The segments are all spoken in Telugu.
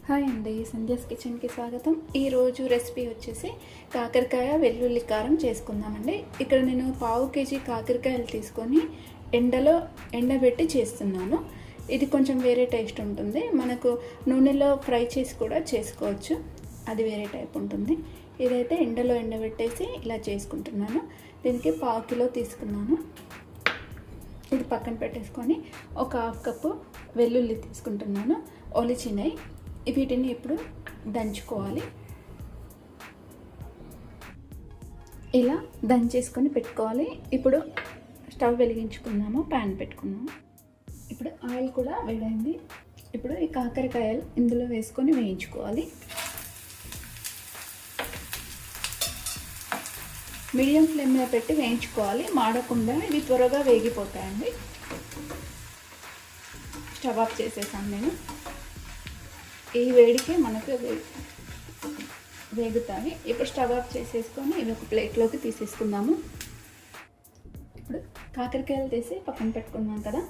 హాయ్ అండి, సంధ్యాస్ కిచెన్కి స్వాగతం. ఈరోజు రెసిపీ వచ్చేసి కాకరకాయ వెల్లుల్లి కారం చేసుకుందామండి. ఇక్కడ నేను 1/2 kg కాకరకాయలు తీసుకొని ఎండబెట్టి చేస్తున్నాను. ఇది కొంచెం వేరే టేస్ట్ ఉంటుంది. మనకు నూనెలో ఫ్రై చేసి కూడా చేసుకోవచ్చు, అది వేరే టైప్ ఉంటుంది. ఇదైతే ఎండబెట్టేసి ఇలా చేసుకుంటున్నాను. దీనికి 1/2 kg తీసుకున్నాను. ఇది పక్కన పెట్టేసుకొని ఒక 1/2 కప్పు వెల్లుల్లి తీసుకుంటున్నాను, ఒలిచినవి. వీటిని ఇప్పుడు దంచుకోవాలి. ఇలా దంచేసుకొని పెట్టుకోవాలి. ఇప్పుడు స్టవ్ వెలిగించుకుందాము, ప్యాన్ పెట్టుకున్నాము. ఇప్పుడు ఆయిల్ కూడా వేడైంది. ఇప్పుడు ఈ కాకరకాయలు ఇందులో వేసుకొని వేయించుకోవాలి. మీడియం ఫ్లేమ్ మీద పెట్టి వేయించుకోవాలి, మాడకుండా. ఇవి త్వరగా వేగిపోతాయండి. స్టవ్ ఆఫ్ చేసేసాను నేను. ఈ వేడికి మనకు వేగుతాయి. ఇప్పుడు స్టవ్ ఆఫ్ చేసేసుకొని ఇవి ఒక ప్లేట్లోకి తీసేసుకుందాము. ఇప్పుడు కాకరకాయలు తీసి పక్కన పెట్టుకున్నాం కదా,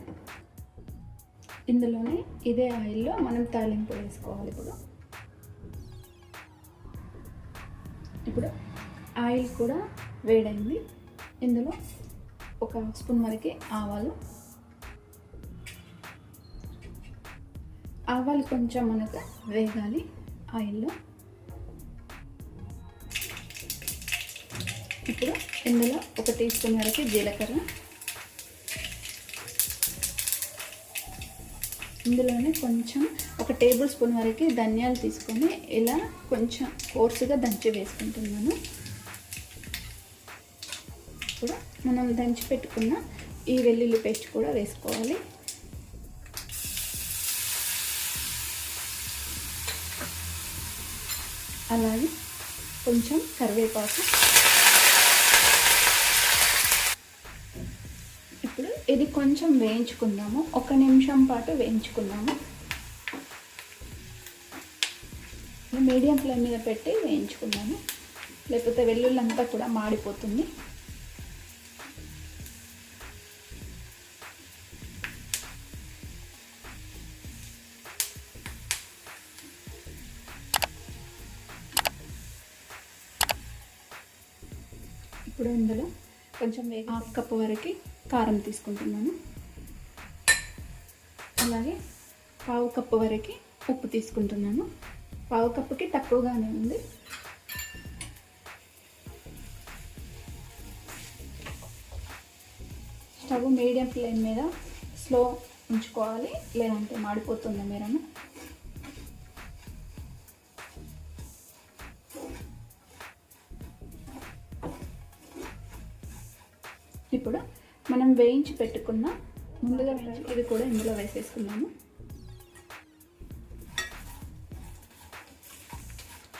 ఇందులోనే ఇదే ఆయిల్లో మనం తాలింపు వేసుకోవాలి. ఇప్పుడు ఆయిల్ కూడా వేడైంది. ఇందులో ఒక 1 స్పూన్ వరకు ఆవాలు కొంచెం మనకు వేగాలి ఆయిల్లో. ఇప్పుడు ఇందులో 1 టీ స్పూన్ వరకు జీలకర్ర, ఇందులోనే కొంచెం 1 టేబుల్ స్పూన్ వరకు ధనియాలు తీసుకొని ఇలా కొంచెం కోర్సుగా దంచి వేసుకుంటున్నాను. ఇప్పుడు మనం దంచి పెట్టుకున్న ఈ వెల్లుల్లి పేస్ట్ కూడా వేసుకోవాలి. అలాగే కొంచెం కరివేపాకు. ఇప్పుడు ఇది కొంచెం వేయించుకుందాము, 1 నిమిషం పాటు వేయించుకుందాము. మీడియం ఫ్లేమ్ మీద పెట్టి వేయించుకుందాము, లేకపోతే వెల్లుల్లి అంతా కూడా మాడిపోతుంది. ఇప్పుడు ఇందులో కొంచెం 1/2 కప్పు వరకు కారం తీసుకుంటున్నాను. అలాగే 1/2 కప్పు వరకు ఉప్పు తీసుకుంటున్నాను. 1/2 కప్పుకి తక్కువగానే ఉంది. స్టవ్ మీడియం ఫ్లేమ్ మీద స్లో ఉంచుకోవాలి, లేదంటే మాడిపోతుంది మీరను. ఇప్పుడు మనం వేయించి పెట్టుకున్న ముందుగా ఇది కూడా ఇందులో వేసేసుకున్నాము.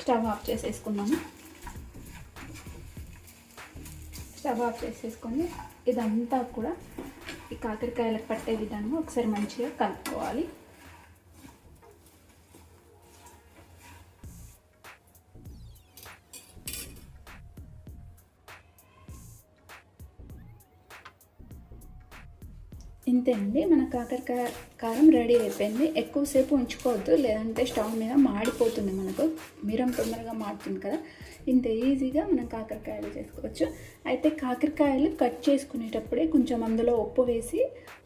స్టవ్ ఆఫ్ చేసేసుకున్నాము. స్టవ్ ఆఫ్ చేసేసుకొని ఇదంతా కూడా ఈ కాకరకాయలకు పట్టే విధంగా ఒకసారి మంచిగా కలుపుకోవాలి. ఇంతే అండి, మన కాకరకాయ కారం రెడీ అయిపోయింది. ఎక్కువసేపు ఉంచుకోవద్దు, లేదంటే స్టవ్ మీద మాడిపోతుంది. మనకు మీరం తొందరగా మాడుతుంది కదా. ఇంత ఈజీగా మనం కాకరకాయలు చేసుకోవచ్చు. అయితే కాకరకాయలు కట్ చేసుకునేటప్పుడే కొంచెం అందులో ఉప్పు వేసి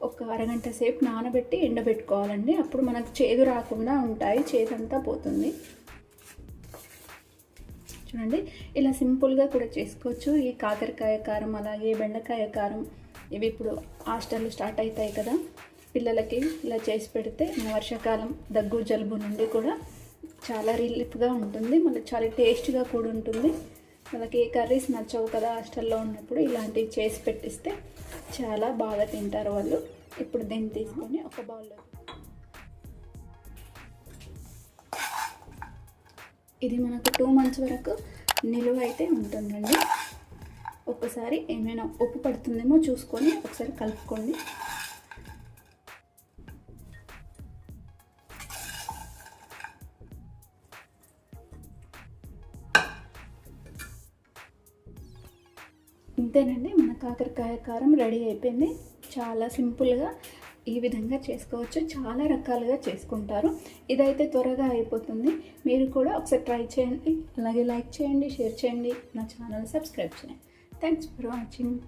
ఒక అరగంట సేపు నానబెట్టి ఎండబెట్టుకోవాలండి. అప్పుడు మనకు చేదు రాకుండా ఉంటాయి, చేదంతా పోతుంది. చూడండి, ఇలా సింపుల్గా కూడా చేసుకోవచ్చు ఈ కాకరకాయ కారం. అలాగే బెండకాయ కారం, ఇవి ఇప్పుడు హాస్టల్ స్టార్ట్ అవుతాయి కదా, పిల్లలకి ఇలా చేసి పెడితే మన వర్షాకాలం దగ్గు జలుబు నుండి కూడా చాలా రిలీఫ్గా ఉంటుంది. మళ్ళీ చాలా టేస్ట్గా కూడా ఉంటుంది. వాళ్ళకి ఏ కర్రీస్ నచ్చవు కదా హాస్టల్లో ఉన్నప్పుడు, ఇలాంటివి చేసి పెట్టిస్తే చాలా బాగా తింటారు వాళ్ళు. ఇప్పుడు దీన్ని తీసుకొని ఒక బౌల్లో, ఇది మనకు 2 months వరకు నిలువ అయితే ఉంటుందండి. ఒక్కసారి ఏమైనా ఉప్పు పడుతుందేమో చూసుకొని ఒకసారి కలుపుకోండి. ఇంతేనండి, మన కాకరకాయ కారం రెడీ అయిపోయింది. చాలా సింపుల్గా ఈ విధంగా చేసుకోవచ్చు. చాలా రకాలుగా చేసుకుంటారు. ఇదైతే త్వరగా అయిపోతుంది. మీరు కూడా ఒకసారి ట్రై చేయండి. అలాగే లైక్ చేయండి, షేర్ చేయండి, నా ఛానల్ సబ్స్క్రైబ్ చేయండి. Thanks for watching.